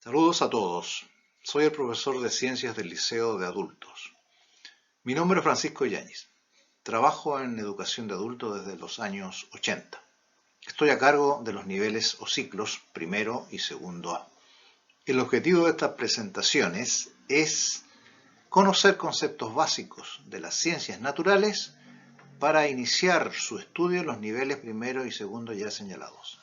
Saludos a todos. Soy el profesor de Ciencias del Liceo de Adultos. Mi nombre es Francisco Yáñez. Trabajo en educación de adultos desde los años 80. Estoy a cargo de los niveles o ciclos primero y segundo A. El objetivo de estas presentaciones es conocer conceptos básicos de las ciencias naturales para iniciar su estudio en los niveles primero y segundo ya señalados.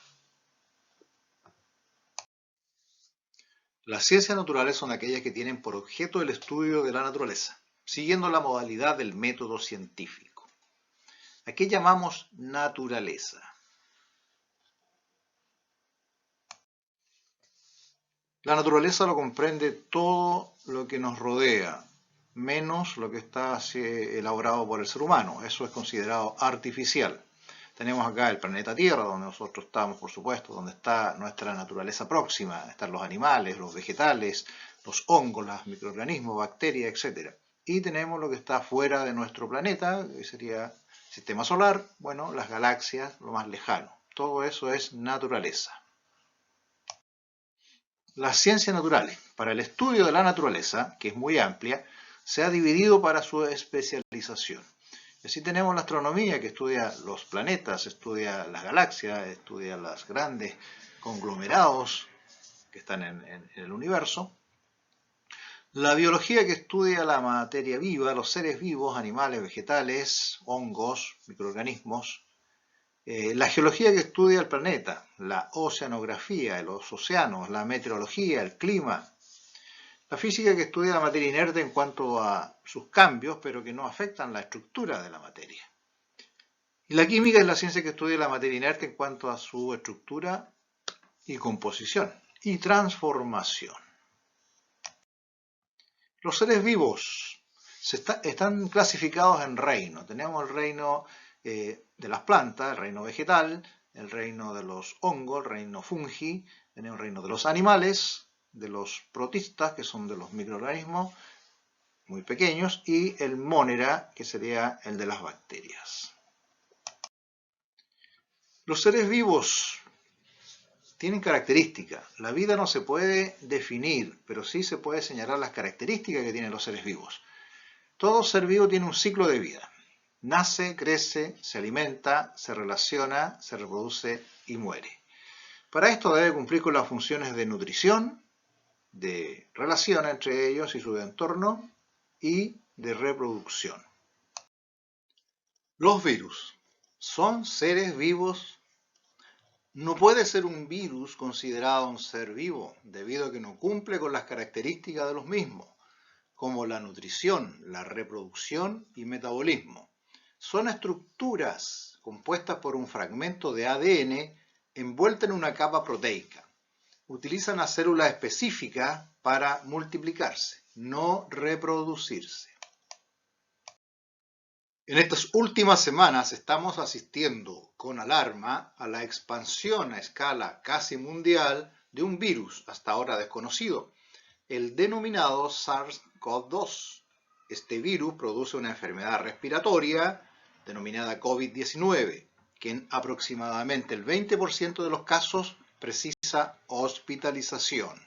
Las ciencias naturales son aquellas que tienen por objeto el estudio de la naturaleza, siguiendo la modalidad del método científico. ¿A qué llamamos naturaleza? La naturaleza lo comprende todo lo que nos rodea, menos lo que está elaborado por el ser humano. Eso es considerado artificial. Tenemos acá el planeta Tierra, donde nosotros estamos, por supuesto, donde está nuestra naturaleza próxima. Están los animales, los vegetales, los hongos, los microorganismos, bacterias, etc. Y tenemos lo que está fuera de nuestro planeta, que sería el sistema solar, bueno, las galaxias, lo más lejano. Todo eso es naturaleza. Las ciencias naturales, para el estudio de la naturaleza, que es muy amplia, se ha dividido para su especialización. Así tenemos la astronomía, que estudia los planetas, estudia las galaxias, estudia los grandes conglomerados que están en el universo. La biología, que estudia la materia viva, los seres vivos, animales, vegetales, hongos, microorganismos. La geología, que estudia el planeta, la oceanografía, los océanos, la meteorología, el clima. La física, que estudia la materia inerte en cuanto a sus cambios, pero que no afectan la estructura de la materia. Y la química es la ciencia que estudia la materia inerte en cuanto a su estructura y composición y transformación. Los seres vivos están clasificados en reinos. Tenemos el reino de las plantas, el reino vegetal, el reino de los hongos, el reino fungi, tenemos el reino de los animales, de los protistas, que son de los microorganismos muy pequeños, y el monera, que sería el de las bacterias. Los seres vivos tienen características. La vida no se puede definir, pero sí se puede señalar las características que tienen los seres vivos. Todo ser vivo tiene un ciclo de vida. Nace, crece, se alimenta, se relaciona, se reproduce y muere. Para esto debe cumplir con las funciones de nutrición, de relación entre ellos y su entorno y de reproducción. Los virus son seres vivos. No puede ser un virus considerado un ser vivo, debido a que no cumple con las características de los mismos, como la nutrición, la reproducción y metabolismo. Son estructuras compuestas por un fragmento de ADN envuelta en una capa proteica. Utilizan las células específicas para multiplicarse, no reproducirse. En estas últimas semanas estamos asistiendo con alarma a la expansión a escala casi mundial de un virus hasta ahora desconocido, el denominado SARS-CoV-2. Este virus produce una enfermedad respiratoria denominada COVID-19, que en aproximadamente el 20% de los casos precisa hospitalización.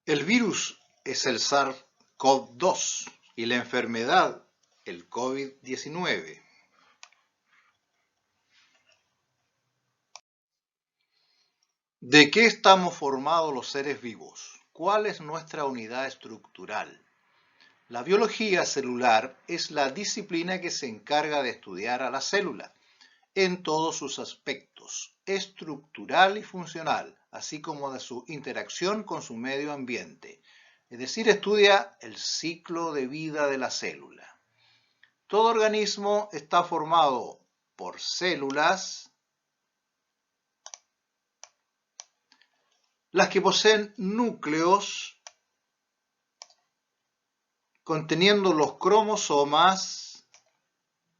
El virus es el SARS-CoV-2 y la enfermedad el COVID-19. ¿De qué estamos formados los seres vivos? ¿Cuál es nuestra unidad estructural? La biología celular es la disciplina que se encarga de estudiar a la célula en todos sus aspectos, estructural y funcional, así como de su interacción con su medio ambiente. Es decir, estudia el ciclo de vida de la célula. Todo organismo está formado por células, las que poseen núcleos conteniendo los cromosomas,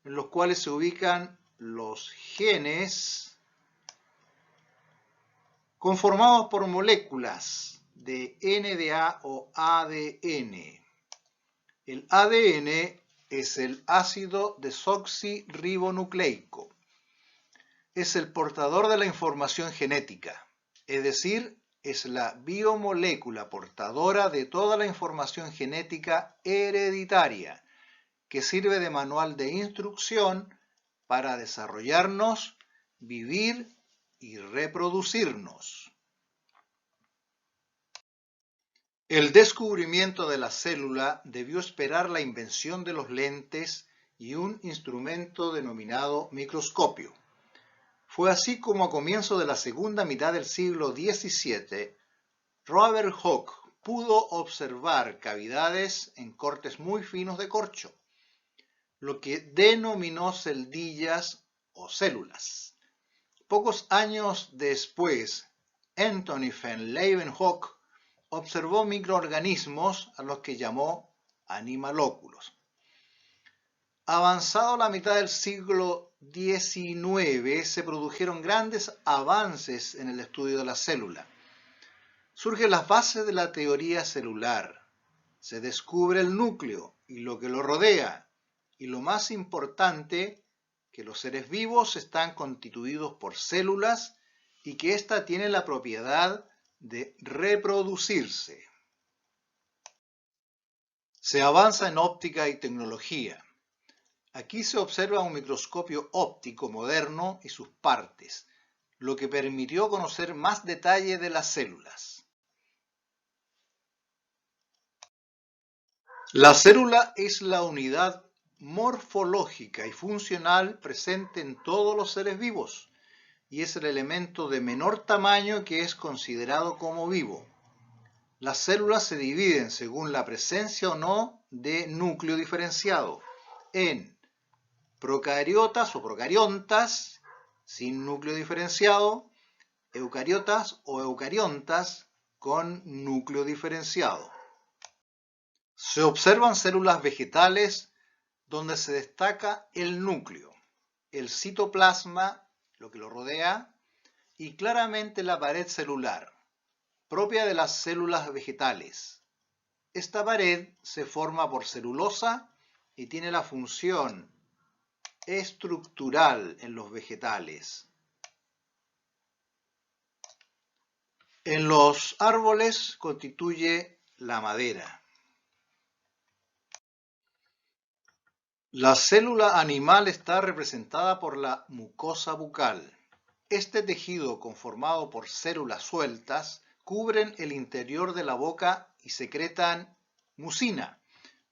en los cuales se ubican los genes, conformados por moléculas de NDA o ADN. El ADN es el ácido desoxirribonucleico. Es el portador de la información genética. es decir, es la biomolécula portadora de toda la información genética hereditaria, que sirve de manual de instrucción para desarrollarnos, vivir y reproducirnos. El descubrimiento de la célula debió esperar la invención de los lentes y un instrumento denominado microscopio. Fue así como a comienzos de la segunda mitad del siglo XVII, Robert Hooke pudo observar cavidades en cortes muy finos de corcho, lo que denominó celdillas o células. Pocos años después, Anthony van Leeuwenhoek observó microorganismos a los que llamó animalóculos. Avanzado la mitad del siglo XIX, se produjeron grandes avances en el estudio de la célula. Surgen las bases de la teoría celular. Se descubre el núcleo y lo que lo rodea. Y lo más importante, que los seres vivos están constituidos por células y que ésta tiene la propiedad de reproducirse. Se avanza en óptica y tecnología. Aquí se observa un microscopio óptico moderno y sus partes, lo que permitió conocer más detalle de las células. La célula es la unidad morfológica y funcional presente en todos los seres vivos y es el elemento de menor tamaño que es considerado como vivo. Las células se dividen según la presencia o no de núcleo diferenciado en procariotas o procariontas sin núcleo diferenciado, eucariotas o eucariontas con núcleo diferenciado. Se observan células vegetales donde se destaca el núcleo, el citoplasma, lo que lo rodea, y claramente la pared celular, propia de las células vegetales. Esta pared se forma por celulosa y tiene la función estructural en los vegetales. En los árboles constituye la madera. La célula animal está representada por la mucosa bucal. Este tejido, conformado por células sueltas, cubren el interior de la boca y secretan mucina,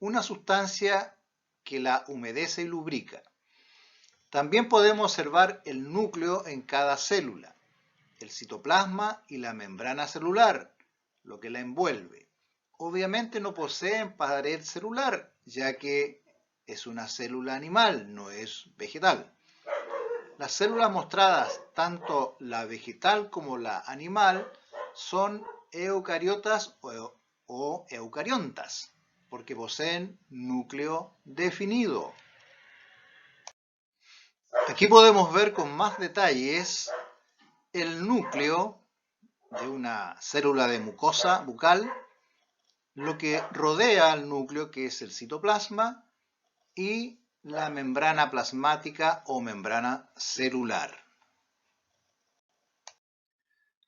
una sustancia que la humedece y lubrica. También podemos observar el núcleo en cada célula, el citoplasma y la membrana celular, lo que la envuelve. Obviamente no poseen pared celular, ya que es una célula animal, no es vegetal. Las células mostradas, tanto la vegetal como la animal, son eucariotas o eucariontas, porque poseen núcleo definido. Aquí podemos ver con más detalles el núcleo de una célula de mucosa bucal, lo que rodea al núcleo, que es el citoplasma, y la membrana plasmática o membrana celular.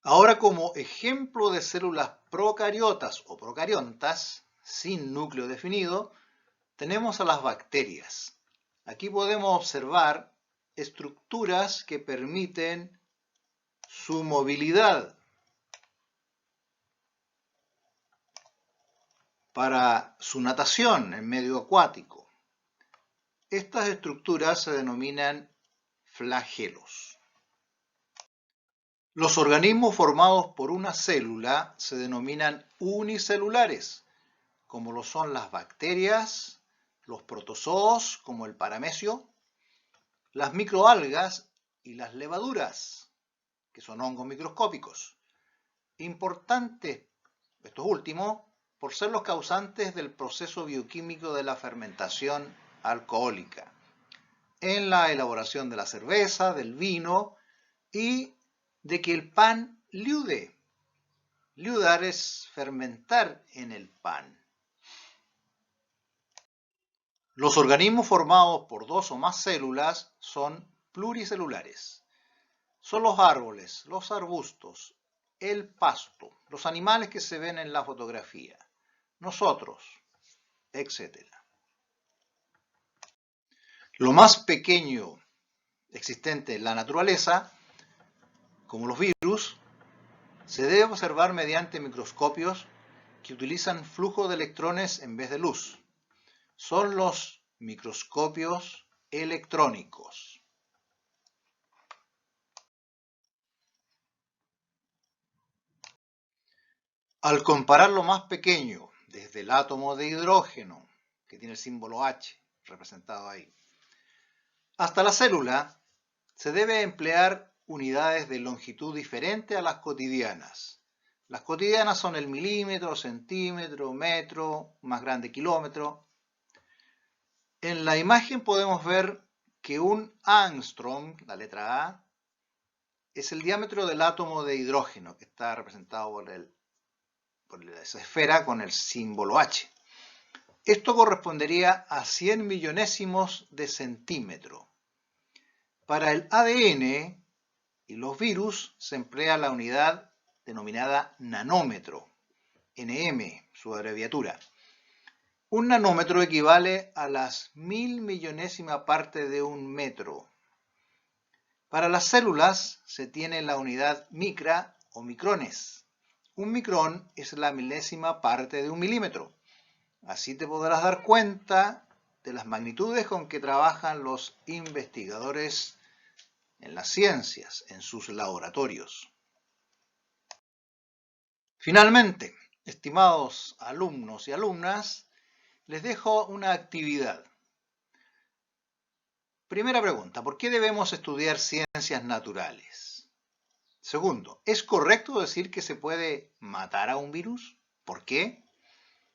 Ahora, como ejemplo de células procariotas o procariontas sin núcleo definido, tenemos a las bacterias. Aquí podemos observar estructuras que permiten su movilidad para su natación en medio acuático. Estas estructuras se denominan flagelos. Los organismos formados por una célula se denominan unicelulares, como lo son las bacterias, los protozoos, como el paramecio, las microalgas y las levaduras, que son hongos microscópicos. Importantes, estos últimos, por ser los causantes del proceso bioquímico de la fermentación alcohólica, en la elaboración de la cerveza, del vino y de que el pan liude. Liudar es fermentar en el pan. Los organismos formados por dos o más células son pluricelulares. Son los árboles, los arbustos, el pasto, los animales que se ven en la fotografía, nosotros, etc. Lo más pequeño existente en la naturaleza, como los virus, se debe observar mediante microscopios que utilizan flujo de electrones en vez de luz. Son los microscopios electrónicos. Al comparar lo más pequeño, desde el átomo de hidrógeno, que tiene el símbolo H representado ahí, hasta la célula, se debe emplear unidades de longitud diferente a las cotidianas. Las cotidianas son el milímetro, centímetro, metro, más grande kilómetro. En la imagen podemos ver que un ángstrom, la letra A, es el diámetro del átomo de hidrógeno, que está representado por esa esfera con el símbolo H. Esto correspondería a 100 millonésimos de centímetro. Para el ADN y los virus se emplea la unidad denominada nanómetro, NM, su abreviatura. Un nanómetro equivale a las 1000 millonésima parte de un metro. Para las células se tiene la unidad micra o micrones. Un micrón es la milésima parte de un milímetro. Así te podrás dar cuenta de las magnitudes con que trabajan los investigadores en las ciencias, en sus laboratorios. Finalmente, estimados alumnos y alumnas, les dejo una actividad. Primera pregunta, ¿por qué debemos estudiar ciencias naturales? Segundo, ¿es correcto decir que se puede matar a un virus? ¿Por qué?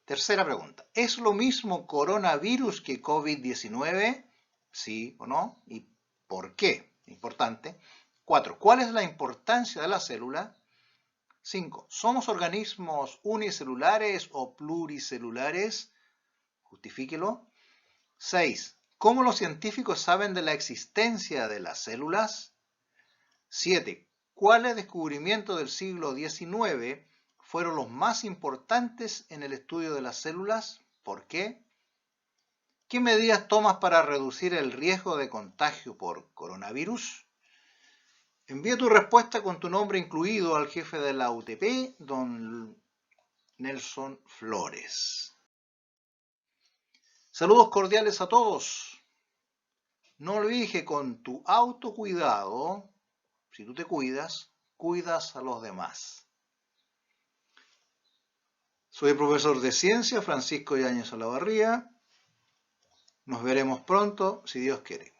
Tercera pregunta, ¿es lo mismo coronavirus que COVID-19? ¿Sí o no? ¿Y por qué? Importante. 4. ¿Cuál es la importancia de la célula? 5. ¿Somos organismos unicelulares o pluricelulares? Justifíquelo. 6. ¿Cómo los científicos saben de la existencia de las células? 7. ¿Cuáles descubrimientos del siglo XIX fueron los más importantes en el estudio de las células? ¿Por qué? ¿Qué medidas tomas para reducir el riesgo de contagio por coronavirus? Envía tu respuesta con tu nombre incluido al jefe de la UTP, don Nelson Flores. Saludos cordiales a todos. No olvides que con tu autocuidado, si tú te cuidas, cuidas a los demás. Soy el profesor de ciencia Francisco Yáñez Olavarría. Nos veremos pronto, si Dios quiere.